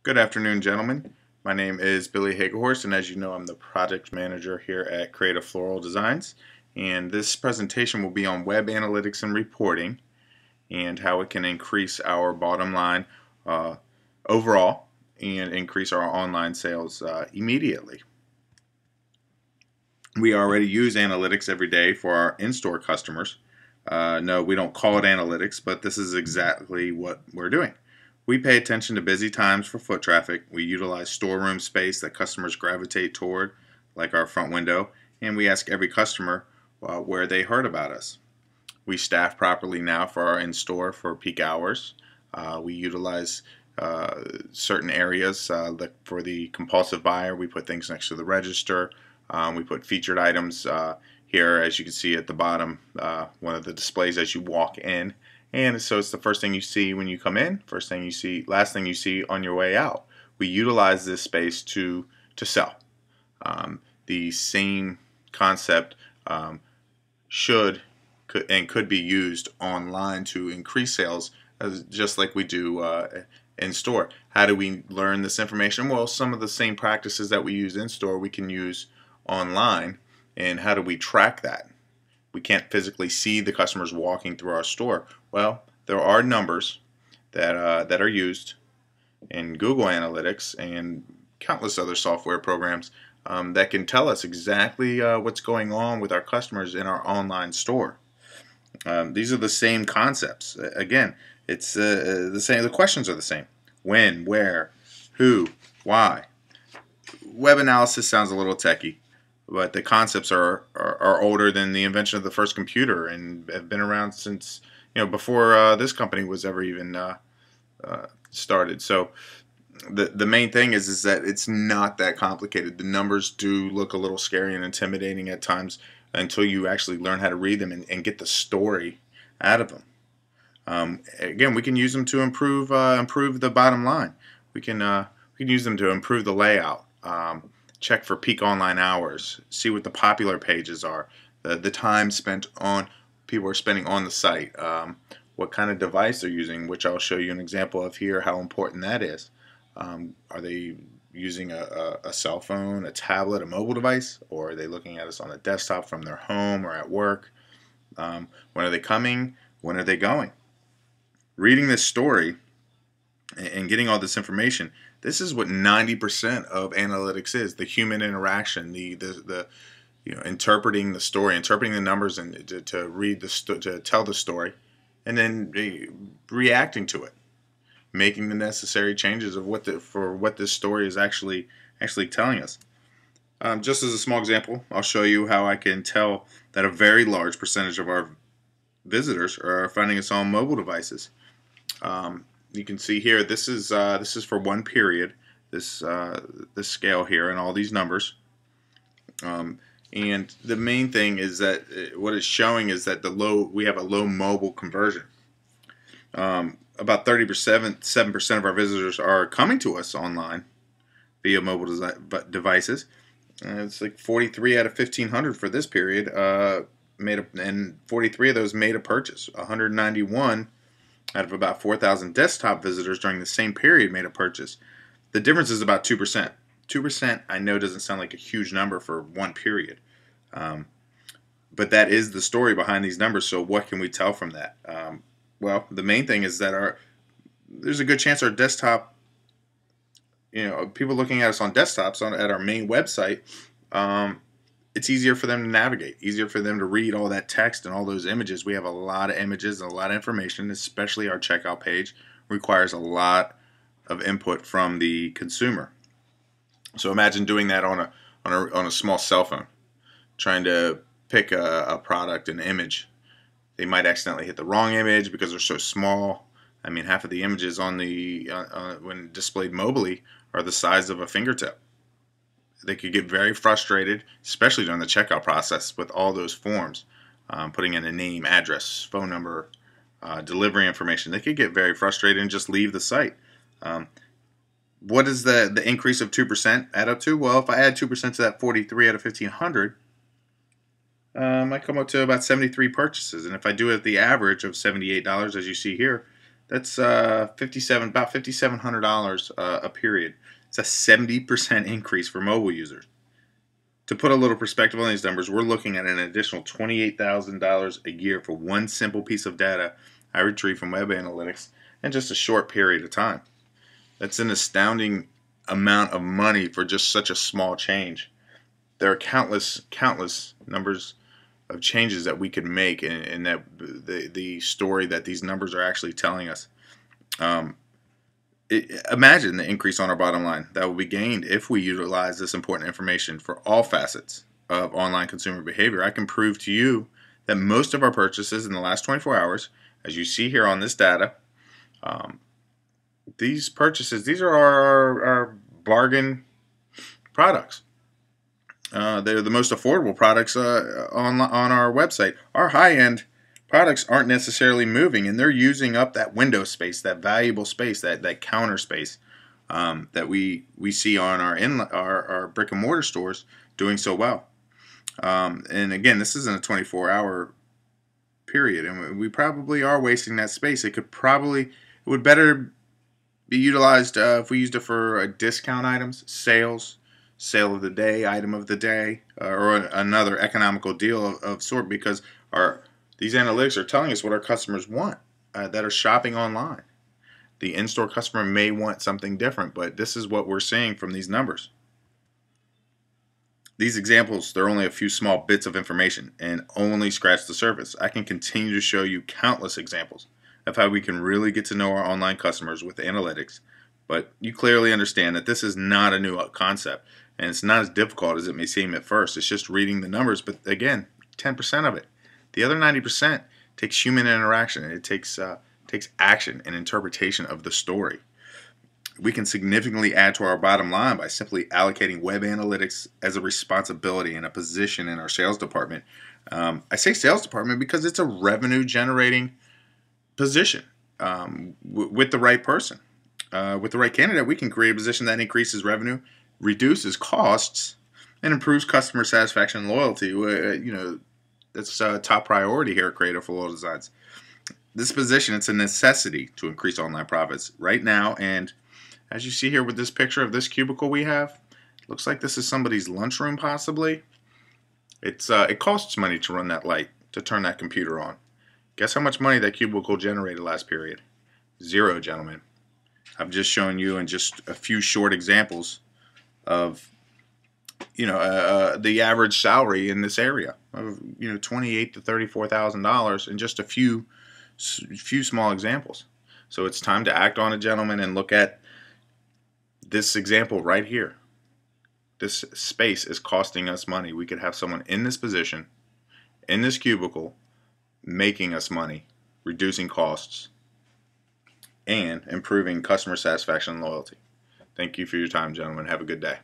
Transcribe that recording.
Good afternoon, gentlemen. My name is Billy Hagehorst, and as you know, I'm the project manager here at Creative Floral Designs. And this presentation will be on web analytics and reporting and how it can increase our bottom line overall and increase our online sales immediately. We already use analytics every day for our in-store customers. No, we don't call it analytics, but this is exactly what we're doing. We pay attention to busy times for foot traffic. We utilize storeroom space that customers gravitate toward, like our front window, and we ask every customer where they heard about us. We staff properly now for our in-store for peak hours. We utilize certain areas. Like for the compulsive buyer, we put things next to the register. We put featured items here, as you can see at the bottom, one of the displays as you walk in. And so it's the first thing you see when you come in, first thing you see, last thing you see on your way out. We utilize this space to sell. The same concept could be used online to increase sales, just like we do in store. How do we learn this information? Well, some of the same practices that we use in store we can use online. And how do we track that? We can't physically see the customers walking through our store. Well, there are numbers that are used in Google Analytics and countless other software programs that can tell us exactly what's going on with our customers in our online store. These are the same concepts. Again, it's the same. The questions are the same: when, where, who, why. Web analysis sounds a little techy, but the concepts are older than the invention of the first computer and have been around since before this company was ever even started. So the main thing is that it's not that complicated. The numbers do look a little scary and intimidating at times until you actually learn how to read them and get the story out of them. Again, we can use them to improve the bottom line. We can use them to improve the layout. Check for peak online hours, see what the popular pages are, the time spent on people are spending on the site, what kind of device they're using, which I'll show you an example of here, how important that is. Are they using a cell phone, a tablet, a mobile device, or are they looking at us on a desktop from their home or at work? When are they coming? When are they going? Reading this story and getting all this information, this is what 90% of analytics is: the human interaction, the interpreting the story, interpreting the numbers, and to read to tell the story, and then reacting to it, making the necessary changes of what this story is actually telling us. Just as a small example, I'll show you how I can tell that a very large percentage of our visitors are finding us on mobile devices. You can see here, this is for one period, this scale here and all these numbers. And the main thing is that what it's showing is that we have a low mobile conversion. About 37% of our visitors are coming to us online via mobile devices. It's like 43 out of 1,500 for this period and 43 of those made a purchase. 191 out of about 4,000 desktop visitors during the same period made a purchase. The difference is about 2%. 2% I know doesn't sound like a huge number for one period, but that is the story behind these numbers. So what can we tell from that? Well, the main thing is that there's a good chance our desktop, people looking at us on desktops at our main website, it's easier for them to navigate, easier for them to read all that text and all those images. We have a lot of images and a lot of information, especially our checkout page requires a lot of input from the consumer. So imagine doing that on a small cell phone, trying to pick a product, an image. They might accidentally hit the wrong image because they're so small. I mean, half of the images on when displayed mobily are the size of a fingertip. They could get very frustrated, especially during the checkout process with all those forms, putting in a name, address, phone number, delivery information. They could get very frustrated and just leave the site. What does the increase of 2% add up to? Well, if I add 2% to that 43 out of 1,500, I come up to about 73 purchases. And if I do it at the average of $78, as you see here, That's about $5,700 a period. It's a 70% increase for mobile users. To put a little perspective on these numbers, we're looking at an additional $28,000 a year for one simple piece of data I retrieve from Web Analytics in just a short period of time. That's an astounding amount of money for just such a small change. There are countless numbers of changes that we could make, and that the story that these numbers are actually telling us. Um, Imagine the increase on our bottom line that will be gained if we utilize this important information for all facets of online consumer behavior. I can prove to you that most of our purchases in the last 24 hours, as you see here on this data, um, these purchases, these are our bargain products. They're the most affordable products on our website. Our high-end products aren't necessarily moving, and they're using up that window space, that valuable space, that counter space that we see on our brick and mortar stores doing so well. And again, this isn't a 24-hour period, and we probably are wasting that space. It would better be utilized if we used it for discount items, sale of the day, item of the day, or another economical deal of sort, because these analytics are telling us what our customers want that are shopping online. The in-store customer may want something different, but this is what we're seeing from these numbers. These examples, they're only a few small bits of information and only scratch the surface. I can continue to show you countless examples of how we can really get to know our online customers with analytics, but you clearly understand that this is not a new concept, and it's not as difficult as it may seem at first. It's just reading the numbers, but again, 10% of it. The other 90% takes human interaction. It takes action and interpretation of the story. We can significantly add to our bottom line by simply allocating web analytics as a responsibility and a position in our sales department. I say sales department because it's a revenue generating position. With the right person, with the right candidate, we can create a position that increases revenue, reduces costs, and improves customer satisfaction and loyalty. That's a top priority here at Creative Floral Designs. This position, it's a necessity to increase online profits right now. And as you see here with this picture of this cubicle we have, looks like this is somebody's lunchroom possibly. It costs money to run that light, to turn that computer on. Guess how much money that cubicle generated last period? Zero, gentlemen. I've just shown you in just a few short examples of the average salary in this area of $28,000 to $34,000 in just a few small examples. So it's time to act on it, gentlemen, and look at this example right here. This space is costing us money. We could have someone in this position, in this cubicle, making us money, reducing costs, and improving customer satisfaction and loyalty. Thank you for your time, gentlemen. Have a good day.